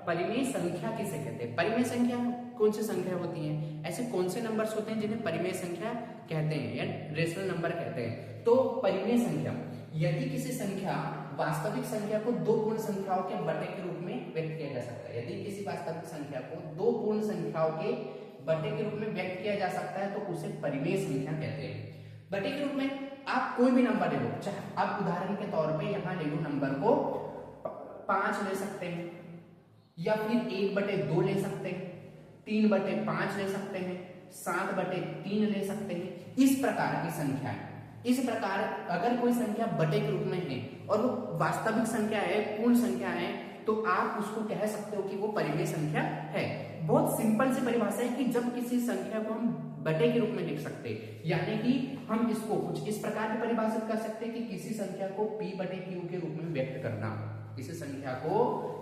परिमेय संख्या किसे कहते हैं? परिमेय संख्या कौन सी संख्या होती है? ऐसे कौन से नंबर्स होते हैं जिन्हें परिमेय संख्या कहते हैं या रेशनल नंबर कहते हैं? तो परिमेय संख्या, यदि किसी संख्या वास्तविक संख्या को दो पूर्ण संख्याओं के बटे के रूप में व्यक्त किया जा सकता है, यदि किसी वास्तविक संख्या को दो पूर्ण संख्याओं के बटे के रूप में व्यक्त किया जा सकता है तो उसे परिमेय संख्या कहते हैं। बटे के रूप में आप कोई भी नंबर ले लो, चाहे आप उदाहरण के तौर पे यहां ले लो नंबर को 5 ले सकते हैं, या फिर 1/2 ले सकते हैं, 3/5 ले सकते हैं, 7/3 ले सकते हैं। इस प्रकार की संख्या है। इस प्रकार अगर कोई संख्या बटे के रूप में है और वो वास्तविक संख्या है, पूर्ण संख्या है, तो आप उसको कह सकते हो कि वो परिमेय संख्या है। बहुत सिंपल सी परिभाषा है कि जब किसी संख्या को हम बटे के रूप में लिख सकते हैं, यानी कि हम इसको कुछ इस प्रकार की परिभाषित कर सकते हैं कि किसी संख्या को p/q के रूप में व्यक्त करना, किसी संख्या को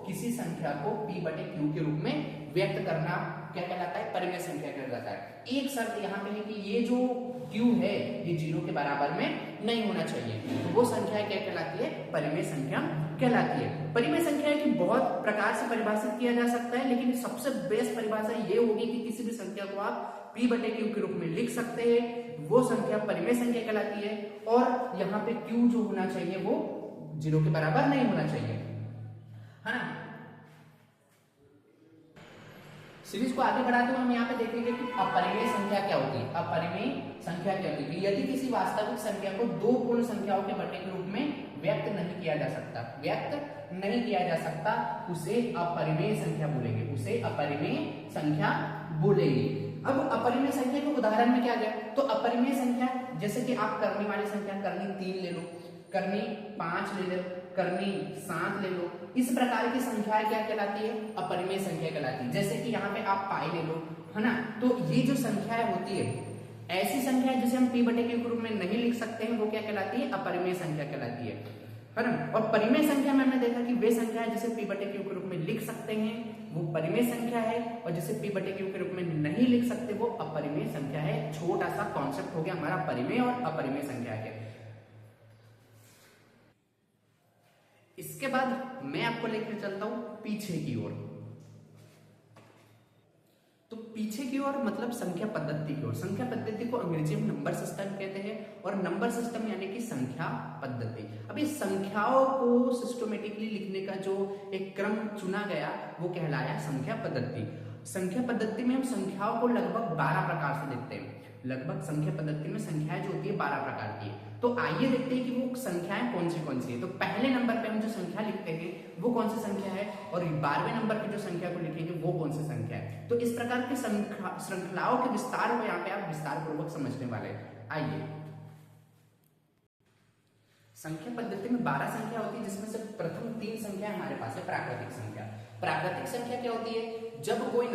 p/q के रूप में व्यक्त करना क्या कहलाता है? परिमेय संख्या कहलाता है। एक शर्त यहाँ पे है कि ये जो q है ये 0 के बराबर में नहीं होना चाहिए, तो वो संख्या क्या कहलाती है? परिमेय संख्या कहलाती है। परिमेय संख्या की बहुत प्रकार से परिभाषित किया जा सकता है, लेकिन सबसे बेस्ट परिभाषा ये होगी कि किसी भी संख्या को आप p/q के रूप में लिख सकते हैं, वो संख्या परिमेय संख्या कहलाती है। और यहाँ पे q जो होना चाहिए वो 0 के बराबर नहीं होना चाहिए, है ना। सीरीज को आगे बढ़ाते हुए हम यहाँ पे देखेंगे कि अपरिमेय संख्या क्या होती है। अपरिमेय संख्या क्या होती है? यदि किसी वास्तविक संख्या को दो पूर्ण संख्याओं के बटे के रूप में व्यक्त नहीं किया जा सकता, उसे अपरिमेय संख्या बोलेंगे, उसे अपरिमेय संख्या बोलेंगे। अब अपरिमेय संख्या के उदाहरण में क्या गया? तो अपरिमेय संख्या जैसे कि आप करने वाली संख्या करनी 3 ले लो, करनी 5 ले लो, करनी 7 ले लो, इस प्रकार की संख्याएं क्या कहलाती है? अपरिमेय संख्या कहलाती है। जैसे कि यहाँ पे आप पाई ले लो, है ना। तो ये जो संख्याएं होती है, ऐसी संख्याएं जिसे हम p/q के रूप में नहीं लिख सकते हैं, वो क्या कहलाती है? अपरिमेय संख्या कहलाती है ना। और परिमेय संख्या में हमने देखा कि वे संख्याएं जिसे p/q के रूप में लिख सकते हैं वो परिमेय संख्या है, और जिसे p/q के रूप में नहीं लिख सकते वो अपरिमेय संख्या है। छोटा सा कॉन्सेप्ट हो गया हमारा परिमेय और अपरिमेय संख्या के। इसके बाद मैं आपको लेकर चलता हूं पीछे की ओर। तो पीछे की ओर मतलब संख्या पद्धति की ओर। संख्या पद्धति को अंग्रेजी में नंबर सिस्टम कहते हैं, और नंबर सिस्टम यानी कि संख्या पद्धति। अब इस संख्याओं को सिस्टमेटिकली लिखने का जो एक क्रम चुना गया वो कहलाया संख्या पद्धति। संख्या पद्धति में हम संख्याओं को लगभग 12 प्रकार से लिखते हैं। लगभग संख्या पद्धति में संख्याएं जो होती है 12 प्रकार की है। तो आइए देखते हैं कि वो संख्याएं कौन सी है। तो पहले नंबर पे हम जो संख्या लिखते हैं वो कौन सी संख्या है, और 12वें नंबर पे जो संख्या को लिखेंगे वो कौन सी संख्या है। तो इस प्रकार की श्रृंखलाओं के विस्तार को यहाँ पे आप विस्तार पूर्वक समझने वाले हैं। आइए, संख्या पद्धति में 12 संख्या होती है, जिसमें से प्रथम 3 संख्या हमारे पास है प्राकृतिक संख्या। प्राकृतिक संख्या क्या होती है? जब कोई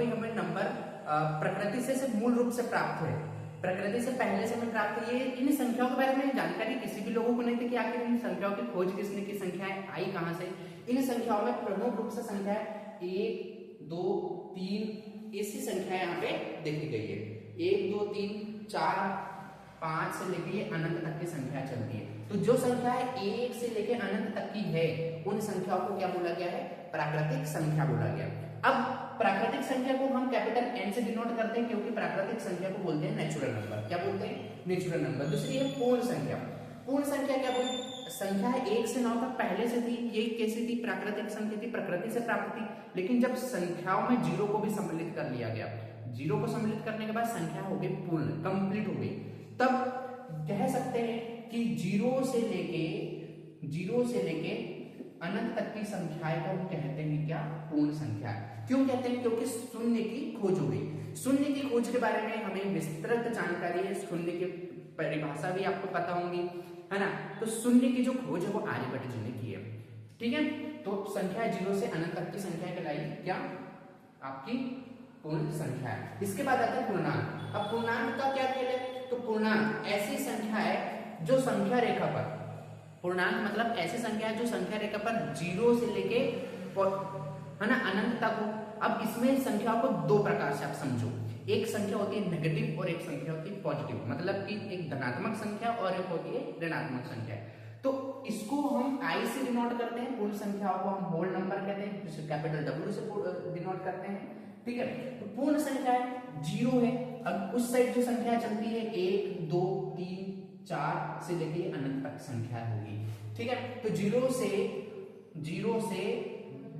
हमें नंबर प्रकृति से मूल रूप से प्राप्त है, प्रकृति से पहले से हमें प्राप्त है। इन संख्याओं के बारे में जानकारी किसी भी लोगों को नहीं थी कि आखिर इन संख्याओं की खोज किसने की, संख्याएं आई कहां से। इन संख्याओं में प्रमुख रूप से संख्याएं 1, 2, 3 ऐसी संख्याएं यहाँ पे देखी गई है। 1, 2, 3, 4, 5 से लेके अनंत तक की संख्या चलती है। तो जो संख्या 1 से लेके अनंत तक की है उन संख्याओं को क्या बोला गया है? प्राकृतिक संख्या बोला गया। अब प्राकृतिक संख्या को हम कैपिटल N से डिनोट करते हैं, क्योंकि प्राकृतिक संख्या को बोलते हैं नेचुरल नंबर। क्या बोलते हैं? Natural number. दूसरी है पूर्ण संख्या। पूर्ण संख्या क्या बोलते? संख्या 1 से 9 तक पहले से थी। ये कैसी थी? प्राकृतिक संख्या थी, प्रकृति से प्राप्त थी। लेकिन जब संख्याओं में 0 को भी सम्मिलित कर लिया गया, 0 को सम्मिलित करने के बाद संख्या हो गई पूर्ण, कंप्लीट हो गई, तब कह सकते हैं कि 0 से लेके अनंत तक की संख्याएं को हम कहते हैं क्या? पूर्ण संख्या। क्यों कहते हैं? क्योंकि शून्य की खोज हो गई। शून्य की खोज के बारे में हमें विस्तृत जानकारी है, शून्य की परिभाषा भी आपको पता होंगी, है ना। तो शून्य की जो खोज है वो आर्यभट्ट जी ने की है। ठीक है, तो संख्या 0 से अनंत तक की संख्या कहलाई क्या? आपकी पूर्ण संख्या है। इसके बाद आता है पूर्णांक। अब पूर्णांक का क्या खेल है? तो पूर्णांक ऐसी संख्या है जो संख्या रेखा पर, पूर्णांक मतलब ऐसी संख्या है जो संख्या रेखा पर 0 से लेके, है ना, अनंत तक हो। अब इसमें संख्या को 2 प्रकार से आप समझो। एक संख्या होती है नेगेटिव और एक संख्या होती है पॉजिटिव, मतलब कि एक धनात्मक संख्या और एक होती है ऋणात्मक संख्या। तो इसको हम i से डिनोट करते हैं, पूर्ण संख्याओं को हम होल नंबर कहते हैं, जिसे कैपिटल W से डिनोट करते हैं, ठीक है। तो पूर्ण संख्या है, जीरो है। अब उस साइड जो संख्या चलती है 1 2 3 4 से लेके अनंत तक संख्या होगी, ठीक है। तो जीरो से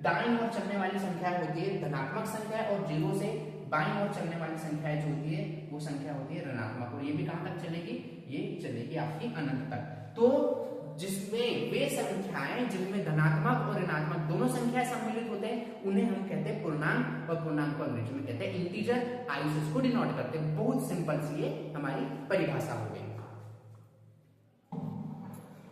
दाईं ओर चलने वाली संख्या होती है धनात्मक संख्या, और जीरो से बाईं ओर चलने वाली संख्या जो होती है वो संख्या होती है ऋणात्मक, और ये भी कहां तक चलेगी, ये चलेगी आपकी अनंत तक। तो जिसमें वे संख्याएं जिनमें धनात्मक और ऋणात्मक दोनों संख्याएं सम्मिलित होते हैं उन्हें हम कहते हैं पूर्णांक, और पूर्णांक को अंग्रेजी में कहते हैं इंटीजर, आई से इसको डिनोट करते हैं। बहुत सिंपल सी ये हमारी परिभाषा हो गई।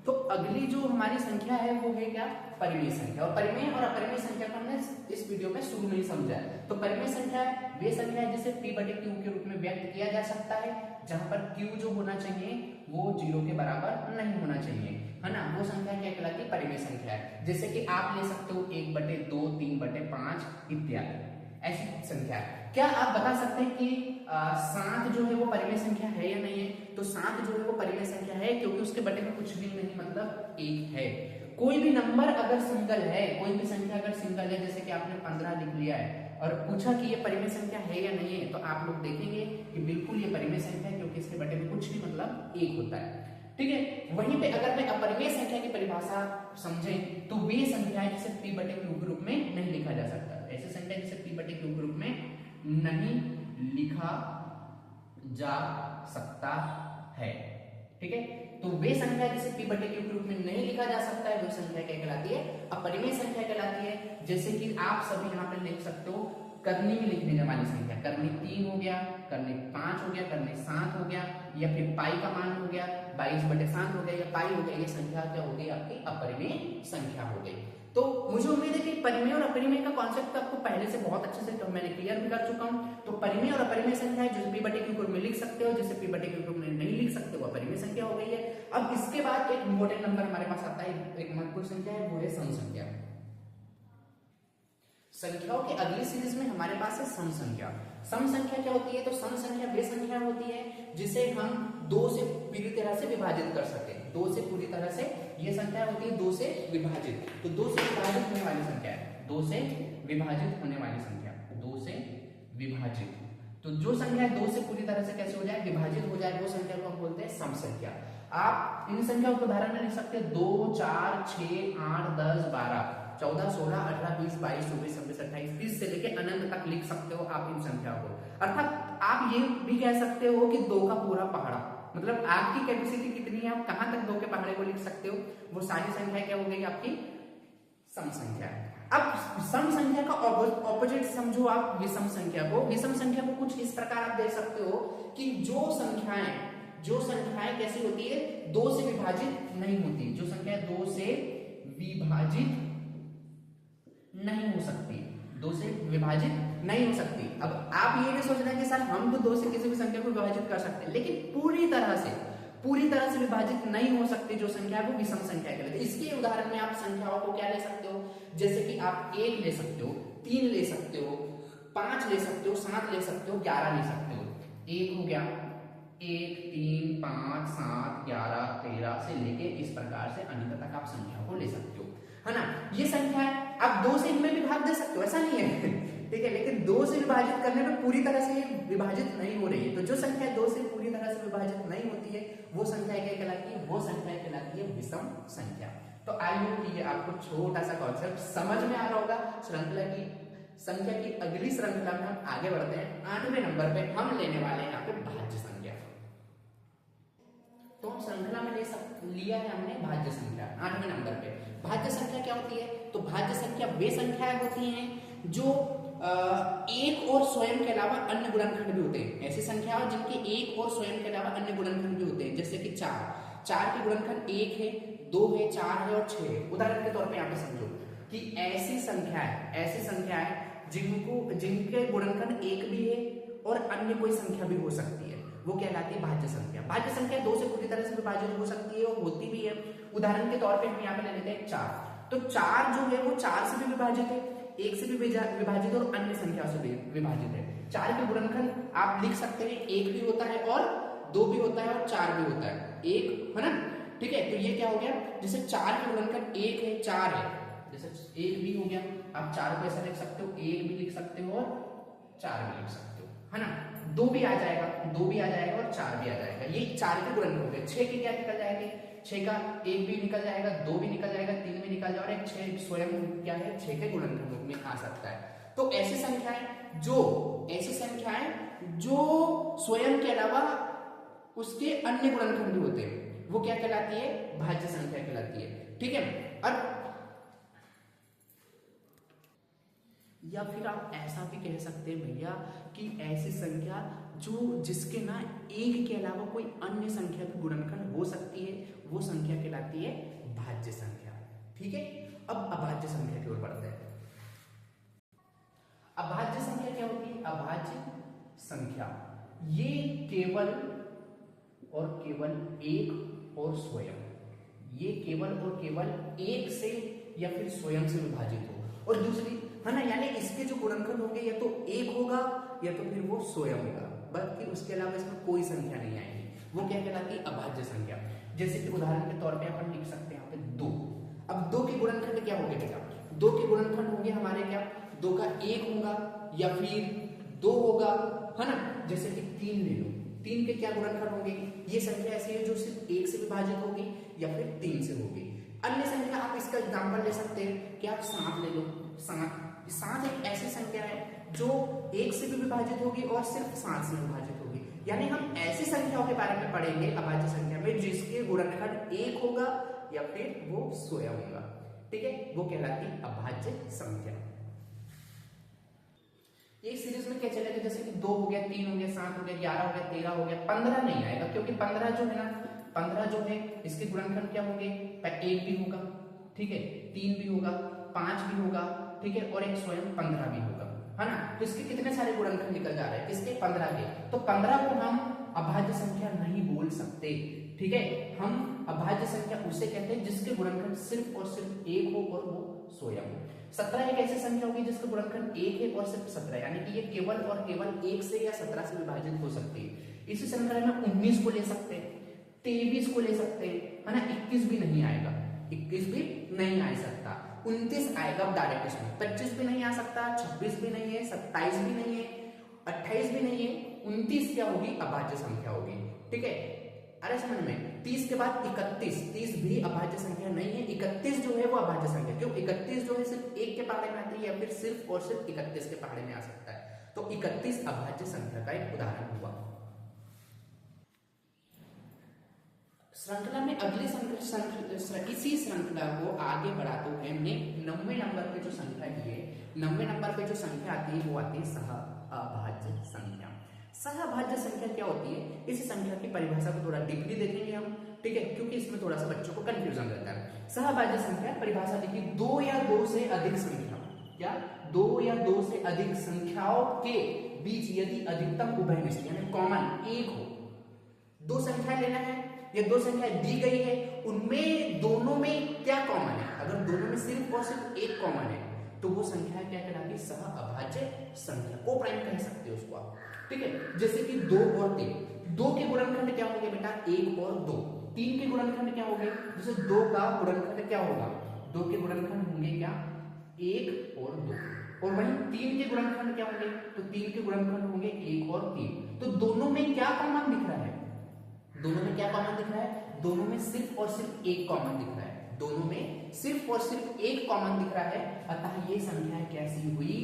तो अगली जो हमारी संख्या है वो है क्या, परिमेय संख्या। और परिमेय और अपरिमेय संख्या को हमने इस वीडियो में शुरू में ही समझा है। तो परिमेय संख्या वे संख्या है जिसे p बटे q के रूप में व्यक्त किया जा सकता है, जहां पर q जो होना चाहिए वो 0 के बराबर नहीं होना चाहिए, है ना। वो संख्या क्या कहलाती है, परिमेय संख्या है। जैसे कि आप ले सकते हो 1 बटे 2 3 बटे 5 इत्यादि, ऐसी संख्या है। क्या आप बता सकते हैं कि 7 जो है वो परिमेय संख्या है या नहीं है? तो 7 जो है वो परिमेय संख्या है, क्योंकि उसके बटे में कुछ भी नहीं, मतलब 1 है। कोई भी नंबर अगर सिंगल है, कोई भी संख्या अगर सिंगल है, जैसे कि आपने 15 लिख लिया है और पूछा कि ये परिमेय संख्या है या नहीं है, तो आप लोग देखेंगे कि बिल्कुल ये परिमेय संख्या है, क्योंकि इसके बटे में कुछ भी मतलब 1 होता है, ठीक है। वहीं पे अगर मैं अपरिमेय संख्या की परिभाषा समझें तो वे संख्या है जिसे p बटे q के रूप में नहीं लिखा जा सकता। ऐसी संख्या जिसे p बटे q के रूप में नहीं लिखा जा सकता है, ठीक है। तो वे संख्या जिसे p बटे q के रूप में नहीं लिखा जा सकता है वो संख्या क्या कहलाती है, अपरिमेय संख्या कहलाती है। जैसे कि आप सभी यहाँ पे लिख सकते हो करनी में लिखने वाली संख्या, करनी 3 हो गया, करनी 5 हो गया, करनी 7 हो गया, या फिर पाई का मान हो गया 22 बटे 7 हो गया, या पाई हो गया, ये संख्या क्या हो गई आपकी अपरिमेय संख्या हो गई। तो मुझे उम्मीद है कि परिमेय और अपरिमेय का कॉन्सेप्ट आपको पहले से बहुत अच्छे से मैंने क्लियर भी कर चुका हूं। तो परिमेय और अपरिमेय संख्या है जो p बटे q के रूप में लिख सकते हो, जिसे p बटे q के रूप में नहीं लिख सकते वो अपरिमेय संख्या हो गई है। अब इसके बाद एक इंपॉर्टेंट नंबर हमारे पास आता है, एक महत्वपूर्ण संख्या है, वो है सम संख्या। संख्याओं की अगली सीरीज में हमारे पास है सम संख्या। सम संख्या क्या होती है, तो सम संख्या वे संख्या होती है जिसे हम 2 से पूरी तरह से विभाजित कर सके। 2 से पूरी तरह से ये संख्या होती है 2 से विभाजित। तो 2 से विभाजित होने वाली संख्या है, 2 से विभाजित होने वाली संख्या, 2 से विभाजित। तो जो संख्या 2 से पूरी तरह से कैसे हो जाए, विभाजित हो जाए, वो संख्या को हम बोलते हैं सम संख्या। आप इन संख्याओं को उदाहरण में लिख सकते हैं 2 4 6 8 10 12 14 16 18 20 22 24 26 28 30 से लेके अनंत तक लिख सकते हो आप इन संख्याओं को। अर्थात आप ये भी कह सकते हो कि 2 का पूरा पहाड़ा, मतलब आपकी कैपेसिटी कितनी है, आप कहां तक 2 के पहाड़े को लिख सकते हो, वो सारी संख्या क्या हो गई आपकी सम संख्या। अब सम संख्या का ऑपोजिट समझो आप विषम संख्या को। विषम संख्या को कुछ इस प्रकार आप देख सकते हो कि जो संख्याएं कैसी होती है, 2 से विभाजित नहीं होती, जो संख्या 2 से विभाजित नहीं हो सकती, 2 से विभाजित नहीं हो सकती। अब आप ये नहीं सोचना कि सर हम तो 2 से किसी भी संख्या को विभाजित कर सकते हैं, लेकिन पूरी तरह से विभाजित नहीं हो सकती जो संख्या को विषम संख्या कहते हैं। इसके उदाहरण में आप संख्याओं को क्या ले सकते हो, जैसे कि आप 1 ले सकते हो, 3 ले सकते हो, 5 ले सकते हो, 7 ले सकते हो, 11 ले सकते हो। 1 हो गया, 1 3 5 7 11 13 से लेके इस प्रकार से अनंत तक आप संख्याओं को ले सकते हो, है ना। ये संख्या है, आप 2 से इनमें भी भाग दे सकते हो, ऐसा नहीं है, ठीक है, लेकिन 2 से विभाजित करने में पूरी तरह से विभाजित नहीं हो रही है। तो जो संख्या 2 से पूरी तरह से विभाजित नहीं होती है वो संख्या क्या कहलाती है, वो संख्या कहलाती है विषम संख्या। तो आई होप कि ये आपको छोटा सा कॉन्सेप्ट समझ में आ रहा होगा। श्रृंखला की संख्या की अगली श्रृंखला में हम आगे बढ़ते हैं। 8वें नंबर पे हम लेने वाले हैं यहाँ पे भाज्य संख्या। तो हम श्रृंखला में लिया है हमने भाज्य संख्या। 8वें नंबर पे भाज्य संख्या क्या होती है, तो भाज्य संख्या वे संख्याएं होती हैं जो एक और स्वयं के अलावा अन्य गुणनखंड भी होते हैं। ऐसी संख्याएं जिनके एक और स्वयं के अलावा अन्य गुणनखंड भी होते हैं, जैसे कि 4 के गुणनखंड 1 है, 2 है, 4 है और 6 है। उदाहरण के तौर पे यहाँ पे समझो कि ऐसी संख्याएं जिनके गुणनखंड 1 भी है और अन्य कोई संख्या भी हो सकती है, वो कहलाती है भाज्य संख्या। भाज्य संख्या 2 से पूरी तरह से विभाजित हो सकती है और होती भी है। उदाहरण के तौर पे हम यहाँ पे ले लेते हैं 4। तो 4 जो है वो 4 से भी विभाजित है, 1 से भी विभाजित और अन्य संख्या से भी विभाजित है। 4 के गुणनखंड आप लिख सकते हैं 1 भी होता है और 2 भी होता है और 4 भी होता है, 1 है ना, ठीक है। तो ये क्या हो गया, जैसे 4 के गुणनखंड 1 है, 4 है, जैसे 1 भी हो गया, आप 4 को ऐसा लिख सकते हो, 1 भी लिख सकते हो और 4 भी लिख सकते हो, है ना। 2 भी आ जाएगा, 2 भी आ जाएगा और 4 भी आ जाएगा, ये 4 के गुणनखंड हो गए। 6 के क्या निकल जाएंगे, 6 का 1 भी निकल जाएगा, 2 भी निकल जाएगा, 3 भी निकल जाएगा और एक 6 स्वयं क्या है 6 के गुणनखंड में आ सकता है। तो ऐसी संख्याएं जो स्वयं के अलावा उसके अन्य गुणनखंड भी होते हैं वो क्या कहलाती है, भाज्य संख्या कहलाती है, ठीक है। और या फिर आप ऐसा भी कह सकते हैं भैया कि ऐसी संख्या जो जिसके ना एक के अलावा कोई अन्य संख्या भी गुणनखंड हो सकती है वो संख्या कहलाती है भाज्य संख्या, ठीक है। अब अभाज्य संख्या की ओर बढ़ते हैं। अभाज्य संख्या क्या होती है, अभाज्य संख्या ये केवल और केवल एक और स्वयं, ये केवल और केवल एक से या फिर स्वयं से विभाजित हो, और दूसरी है ना, यानी इसके जो गुणनखंड होंगे या तो एक होगा या तो फिर वो स्वयं होगा, बल्कि उसके अलावा इसमें कोई संख्या नहीं आएगी, वो क्या कहलाती है अभाज्य संख्या। जैसे कि उदाहरण के तौर पे अपन लिख सकते हैं यहाँ पे 2। अब 2 के गुणनखंड क्या होंगे बेटा, 2 के गुणनखंड होंगे हमारे क्या, 2 का 1 होगा या फिर 2 होगा, है ना। जैसे कि 3 ले लो, 3 के क्या गुणनखंड होंगे, ये संख्या ऐसी है जो सिर्फ 1 से विभाजित होगी या फिर 3 से होगी। अन्य संख्या आप इसका एग्जाम्पल ले सकते हैं कि आप 7 ले लो, 7 एक ऐसी संख्या है जो 1 से भी विभाजित होगी और सिर्फ 7 से विभाजित होगी। यानी हम ऐसी संख्याओं के बारे में पढ़ेंगे अभाज्य संख्या में जिसके गुणनखंड 1 होगा या फिर वो स्वयं होगा, ठीक है, वो कहलाती है अभाज्य संख्या। एक सीरीज में क्या चलेगा, जैसे कि 2 हो गया, 3 हो गया, 7 हो गया, 11 हो गया, 13 हो गया, 15 नहीं आएगा, क्योंकि 15 जो है ना, 15 जो है इसके गुणनखंड क्या होंगे, 1 भी होगा, ठीक है, 3 भी होगा, 5 भी होगा, ठीक है, और एक स्वयं 15 भी होगा, है ना। तो इसके कितने सारे गुणनखंड निकल जा रहे हैं, किसके, 15 के। तो 15 को हम अभाज्य संख्या नहीं बोल सकते, ठीक है। हम अभाज्य संख्या उसे कहते हैं जिसके गुणनखंड सिर्फ और सिर्फ 1 हो और वो स्वयं हो। 17 एक ऐसी संख्या होगी जिसका गुणनखंड 1 है और सिर्फ 17, यानी कि ये केवल और केवल 1 से या 17 से विभाजित हो सकती है। इसी संख्या में 19 को ले सकते हैं, 23 को ले सकते हैं, है ना। 21 भी नहीं आएगा, 21 भी नहीं आ सकता, 29 आएगा डायरेक्ट इसमें, 25 भी नहीं आ सकता, 26 भी नहीं है, 27 भी नहीं है, 28 भी नहीं है, 29 क्या होगी, अभाज्य संख्या होगी, ठीक है। अरे समझ में, 30 के बाद 31, 30 भी अभाज्य संख्या नहीं है, 31 जो है वो अभाज्य संख्या, क्यों, 31 जो है सिर्फ 1 के पहाड़े में आती है या फिर सिर्फ और सिर्फ 31 के पहाड़े में आ सकता है, तो 31 अभाज्य संख्या का एक उदाहरण हुआ। श्रृंखला में अगली इसी श्रृंखला को आगे बढ़ाते हुए हमने 90 नंबर पे जो संख्या की है, 90 नंबर पे जो संख्या आती है वो आती है सह अभाज्य संख्या। सह अभाज्य संख्या क्या होती है, इस संख्या की परिभाषा को थोड़ा डीपली देखेंगे हम, ठीक है, क्योंकि इसमें थोड़ा सा बच्चों को कंफ्यूजन रहता है। सह अभाज्य संख्या परिभाषा देखिए, 2 या 2 से अधिक संख्या, क्या 2 या 2 से अधिक संख्याओं के बीच यदि अधिकतम उभयनिष्ठ यानी कॉमन एक हो, 2 संख्या लेना है या 2 संख्या दी गई है, उनमें दोनों में क्या कॉमन है, अगर दोनों में सिर्फ और सिर्फ एक कॉमन है तो वो संख्या क्या कहलाती है, सह अभाज्य संख्या, को प्राइम कह सकते हो उसको आप, ठीक है। जैसे कि 2 और 3, 2 के गुणनखंड क्या होंगे बेटा, 1 और 2, 3 के गुणनखंड क्या होंगे, जैसे 2 का गुणनखंड क्या होगा, 2 के गुणनखंड होंगे क्या, 1 और 2, और वहीं 3 के गुणनखंड क्या होंगे, तो 3 के गुणनखंड होंगे 1 और 3, तो दोनों में क्या कॉमन दिख रहा है, दोनों में क्या कॉमन दिख रहा है, दोनों में सिर्फ और सिर्फ एक कॉमन दिख रहा है, दोनों में सिर्फ और सिर्फ एक कॉमन दिख रहा है, अतः ये संख्या कैसी हुई,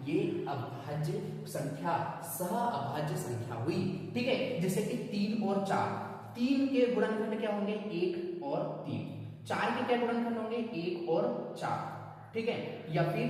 ये अभाज्य संख्या, सह अभाज्य संख्या हुई, ठीक है। जैसे कि 3 और 4, 3 के गुणनखंड क्या होंगे, 1 और 3, 4 के क्या गुणनखंड होंगे, 1 और 4, ठीक है, या फिर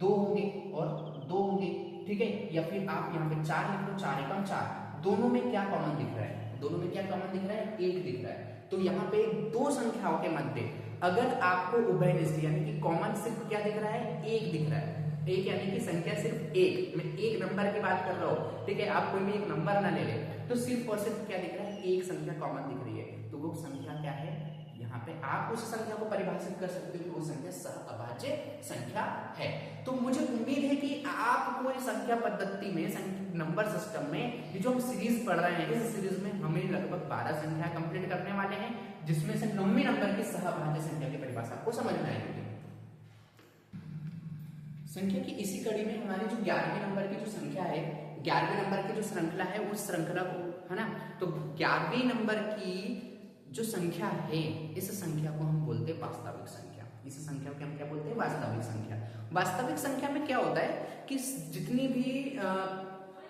2 होंगे और 2 होंगे, ठीक है, या फिर आप यहाँ पे 4 लिख लो, 4 एकम 4, दोनों में क्या कॉमन दिख रहा है, दोनों में क्या कॉमन दिख रहा है, 1 दिख रहा है। तो यहाँ पे 2 संख्याओं के मध्य अगर आपको उभयनिष्ठ यानी कि कॉमन सिर्फ क्या दिख रहा है, 1 दिख रहा है, 1 यानी कि संख्या सिर्फ 1, मैं एक नंबर की बात कर रहा हूँ, ठीक है, आप कोई भी एक नंबर ना ले ले, तो सिर्फ और सिर्फ क्या दिख रहा है, एक संख्या कॉमन दिख रही है, तो वो संख्या क्या है, यहाँ पे आप उस संख्या को परिभाषित कर सकते हो कि वो संख्या सह अभाज्य संख्या है। तो मुझे उम्मीद है कि आपको इस संख्या पद्धति में, नंबर सिस्टम में, ये जो हम सीरीज पढ़ रहे हैं, इस सीरीज में हमें लगभग 12 संख्या कंप्लीट करने वाले हैं, जिसमें से 90 नंबर की सह अभाज्य संख्या की परिभाषा आपको समझ में आएगी। संख्या की इसी कड़ी में हमारी जो 11वें नंबर की जो संख्या है, 11वें नंबर की जो श्रृंखला है, उस श्रृंखला को, है ना, तो 11वें नंबर की जो संख्या है, इस संख्या को हम बोलते हैं वास्तविक संख्या। इस संख्या को हम क्या बोलते हैं? वास्तविक संख्या। वास्तविक संख्या में क्या होता है कि जितनी भी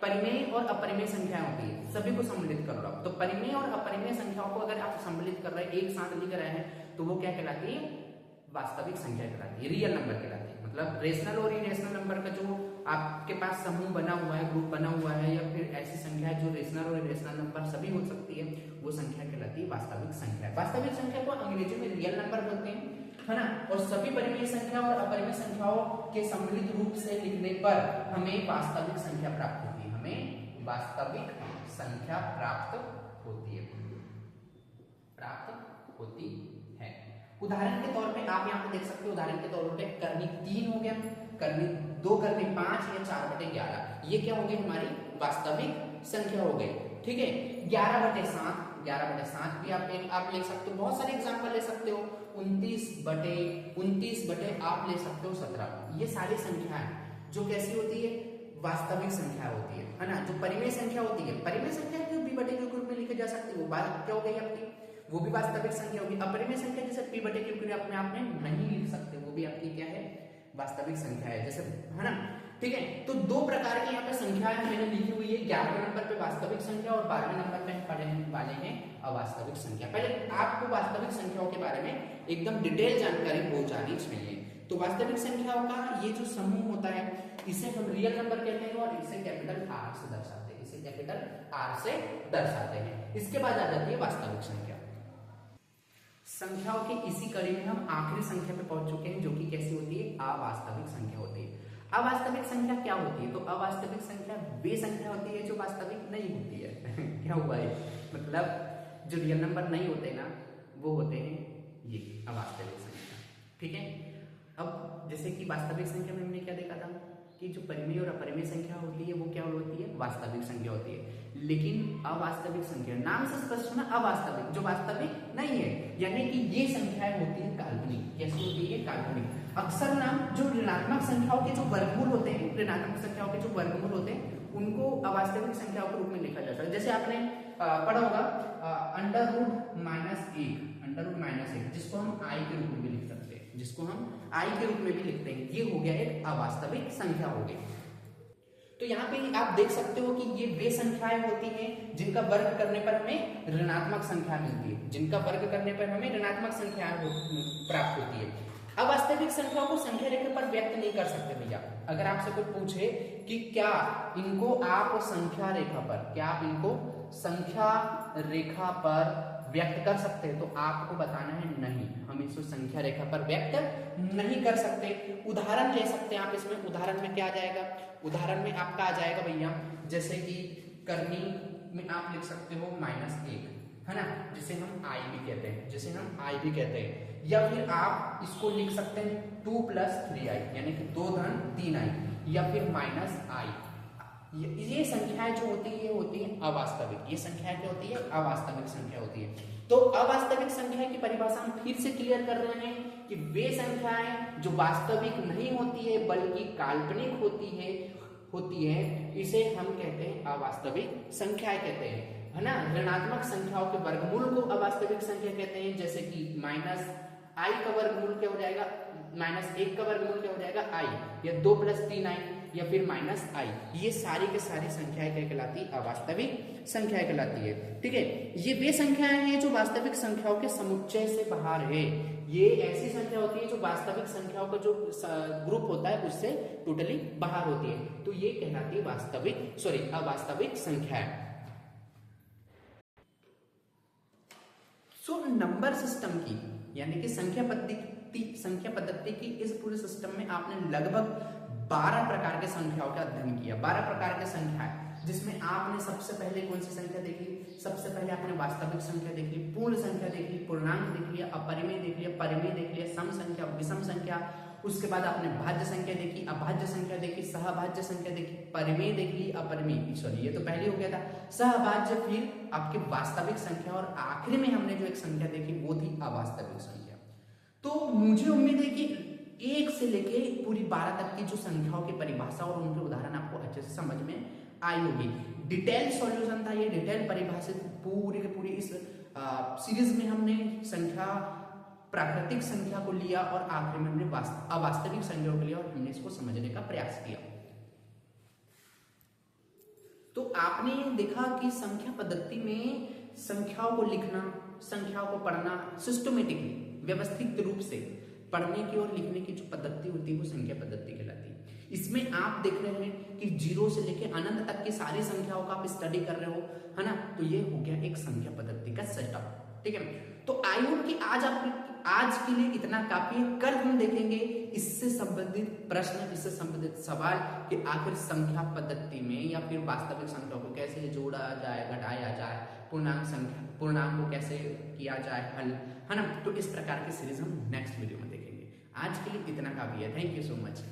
परिमेय और अपरिमेय संख्याएं होती है, सभी को सम्मिलित कर रहा हूं। तो परिमेय और अपरिमेय संख्याओं को अगर आप सम्मिलित कर रहे हैं, एक साथ लिख रहे हैं, तो वो क्या कहलाती है? वास्तविक संख्या कहलाती है, रियल नंबर कहलाती है। मतलब रेशनल और इरेशनल नंबर का जो आपके पास समूह बना हुआ है, ग्रुप बना हुआ है, या फिर ऐसी संख्या है जो रेशनल और इरेशनल नंबर सभी हो सकती है, वो संख्या कहलाती है वास्तविक संख्या। वास्तविक संख्या को अंग्रेजी में रियल नंबर बोलते हैं, है ना। और सभी परिमेय संख्या और अपरिमेय संख्याओं के सम्मिलित रूप से लिखने पर हमें वास्तविक संख्या प्राप्त होती है। हमें वास्तविक संख्या प्राप्त होती है, प्राप्त होती है। उदाहरण के तौर पे आप यहाँ पे देख सकते हो, उदाहरण के तौर पे कर्णी 3 हो गया, कर्णी 2, कर्णी 5 या 4/11, ये क्या हो गई? हमारी वास्तविक संख्या हो गई। ठीक है। 11/7, 11/7 भी आप ले सकते हो। बहुत सारे एग्जांपल ले सकते हो। 29 बटे आप ले सकते हो 17। ये सारी संख्याएं जो कैसी होती है? वास्तविक संख्या होती है ना। जो परिमेय संख्या होती है, परिमेय संख्या जो b बटे के रूप में लिखे जा सकती है, वो बात क्या हो गई आपकी? वो भी वास्तविक संख्या होगी। अपरिमेय संख्या जैसे p बटे के अपने आप में नहीं लिख सकते, वो भी आपकी क्या है? वास्तविक संख्या है, जैसे, है ना। ठीक है। तो दो प्रकार की यहाँ पे संख्याएं मैंने लिखी हुई है। 11वें नंबर पे वास्तविक संख्या और 12वें नंबर पे हम पढ़ने वाले हैं अवास्तविक संख्या। पहले आपको वास्तविक संख्याओं के बारे में एकदम डिटेल जानकारी हो जानी चाहिए। तो वास्तविक संख्याओं का ये जो समूह होता है, इसे हम रियल नंबर कहते हैं और इसे कैपिटल R से दर्शाते हैं, इसे कैपिटल R से दर्शाते हैं। इसके बाद आ जाती है वास्तविक संख्या। संख्याओं के इसी कड़ी में हम आखिरी संख्या पे पहुंच चुके हैं, जो कि कैसी होती है? अवास्तविक संख्या होती है। अवास्तविक संख्या क्या होती है? तो अवास्तविक संख्या वे संख्या होती है जो वास्तविक नहीं होती है। क्या हुआ है? मतलब जो रियल नंबर नहीं होते ना, वो होते हैं ये अवास्तविक संख्या। ठीक है। अब जैसे कि वास्तविक संख्या में हमने क्या देखा था कि जो परिमेय और अपरिमेय संख्या होती है, वो क्या होती है? वास्तविक संख्या होती है। लेकिन अवास्तविक संख्या, नाम से स्पष्ट होना, अवास्तविक, जो वास्तविक नहीं है, यानी कि ये संख्याएं होती है काल्पनिक। कैसी होती है? काल्पनिक। अक्सर नाम जो ऋणात्मक संख्याओं के जो वर्गमूल होते हैं, ऋणात्मक संख्याओं के जो वर्गमूल होते हैं, उनको अवास्तविक संख्याओं के रूप में लिखा जाता है। जैसे आपने पढ़ा होगा √-1, जिसको हम i के रूप में भी लिख सकते हैं, जिसको हम i के रूप में भी लिखते हैं। ये हो गया एक अवास्तविक संख्या हो गई। तो यहाँ पे आप देख सकते हो कि ये वे संख्याएं होती हैं जिनका वर्ग करने पर हमें ऋणात्मक संख्या मिलती है, जिनका वर्ग करने पर हमें ऋणात्मक संख्या प्राप्त होती है। अवास्तविक संख्याओं को संख्या रेखा पर व्यक्त नहीं कर सकते भैया। अगर आपसे कोई पूछे कि क्या इनको आप संख्या रेखा पर, क्या आप इनको संख्या रेखा पर व्यक्त कर सकते हैं, तो आपको बताना है नहीं, हम इसको संख्या रेखा पर व्यक्त नहीं कर सकते। उदाहरण ले सकते हैं आप इसमें। उदाहरण में क्या आ जाएगा? उदाहरण में आपका आ जाएगा भैया, जैसे कि कर्णी में आप लिख सकते हो -1, है ना, जिसे हम i भी कहते हैं, जिसे हम i भी कहते हैं। या फिर आप इसको लिख सकते हैं 2 + 3i, यानी कि 2 धन 3i, या फिर -i। ये संख्याएं जो होती है, ये होती है अवास्तविक। ये संख्याएं क्या होती है? अवास्तविक संख्या होती है। तो अवास्तविक संख्या की परिभाषा हम फिर से क्लियर कर रहे हैं कि वे संख्याएं जो वास्तविक नहीं होती है बल्कि काल्पनिक होती है, इसे हम कहते हैं अवास्तविक संख्याएं कहते हैं, है ना। ऋणात्मक संख्याओं के वर्गमूल को अवास्तविक संख्या कहते हैं, जैसे कि -i का वर्गमूल क्या हो जाएगा? -1 का वर्गमूल क्या हो जाएगा? i, या 2 + 3i, या फिर -i। ये सारी के सारी संख्याएं क्या कहलाती है? अवास्तविक संख्याएं कहलाती है। ठीक है। ये वे संख्याएं हैं जो वास्तविक संख्याओं के समुच्चय से बाहर है। ये ऐसी संख्या होती है जो वास्तविक संख्याओं का जो ग्रुप होता है उससे टोटली बाहर होती है, तो ये कहलाती है अवास्तविक संख्याएं। सो नंबर सिस्टम की, यानी कि संख्या पद्धति की इस पूरे सिस्टम में आपने लगभग 12 प्रकार के संख्याओं का अध्ययन किया। 12 प्रकार के संख्याएं, जिसमें आपने सबसे पहले कौन सी संख्या देखी? सबसे पहले आपने वास्तविक संख्या देख ली, पूर्ण संख्या देख ली, पूर्णांक देख लिया, अपरिमेय देख लिया, परिमेय देख लिया, सम संख्या, विषम संख्या। उसके बाद आपने भाज्य संख्या देखी, अभाज्य संख्या देखी, सहभाज्य संख्या देखी, परिमेय देख ली, अपरिमेय, ये तो पहले हो गया था, सहभाज्य, फिर आपकी वास्तविक संख्या, और आखिरी में हमने जो एक संख्या देखी वो थी अवास्तविक संख्या। तो मुझे उम्मीद है कि 1 से लेके पूरी 12 तक की जो संख्याओं की परिभाषा और उनके उदाहरण आपको अच्छे से समझ में आई होगी। डिटेल सॉल्यूशन था ये, डिटेल परिभाषित पूरी के पूरी इस सीरीज में हमने संख्या, प्राकृतिक संख्या को लिया और आखिर में हमने अवास्तविक संख्याओं को लिया और हमने इसको समझने का प्रयास किया। तो आपने देखा कि संख्या पद्धति में संख्याओं को लिखना, संख्याओं को पढ़ना सिस्टमेटिकली, व्यवस्थित रूप से पढ़ने की और लिखने की जो पद्धति होती है वो संख्या पद्धति कहलाती है। इसमें आप देख रहे हैं कि 0 से लेके अनंत तक की सारी संख्याओं का आप स्टडी कर रहे हो, है ना। तो ये हो गया एक संख्या पद्धति का सेटअप, ठीक है। तो आई होप कि आज के लिए इतना काफी है। कल हम देखेंगे इससे संबंधित प्रश्न, इससे संबंधित सवाल कि आखिर संख्या पद्धति में या फिर वास्तविक संख्या को कैसे जोड़ा जाए, घटाया जाए, पूर्णांक को कैसे किया जाए हल, है ना। तो इस प्रकार की सीरीज हम नेक्स्ट वीडियो में देखेंगे। आज के लिए इतना काफी है। Thank you so much.